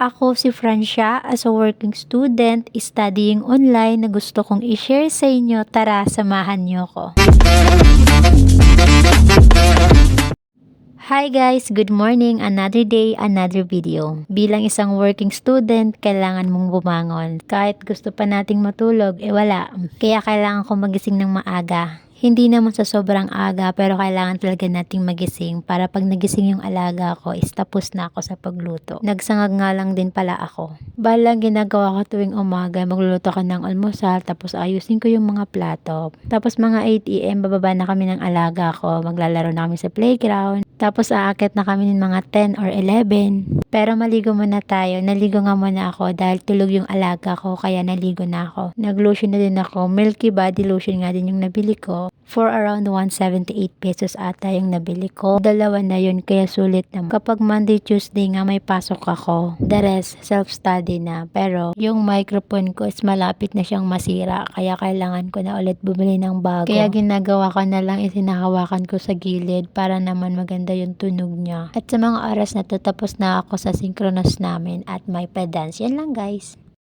Ako si Francia, as a working student, studying online na gusto kong i-share sa inyo. Tara, samahan niyo ko. Hi guys! Good morning! Another day, another video. Bilang isang working student, kailangan mong bumangon. Kahit gusto pa nating matulog, wala. Kaya kailangan ko magising ng maaga. Hindi naman sa sobrang aga, pero kailangan talaga nating magising para pag nagising yung alaga ko, is tapos na ako sa pagluto. Nagsangag nga lang din pala ako. Balang ginagawa ko tuwing umaga, magluluto ka ng almusal, tapos ayusin ko yung mga plato. Tapos mga 8 AM, bababa na kami ng alaga ko, maglalaro na kami sa playground. Tapos aakit na kami ng mga 10 or 11. Pero maligo muna tayo. Naligo nga muna ako dahil tulog yung alaga ko, kaya naligo na ako. Nag-lotion na din ako. Milky Body lotion nga din yung nabili ko. For around 178 pesos ata yung nabili ko. Dalawa na yun, kaya sulit naman. Kapag Monday, Tuesday nga may pasok ako, the rest self-study na. Pero yung microphone ko is malapit na siyang masira, kaya kailangan ko na ulit bumili ng bago. Kaya ginagawa ko na lang, isinahawakan ko sa gilid para naman maganda yung tunog niya. At sa mga oras na to, tapos na ako sa synchronous namin at may pedance. Yan lang guys.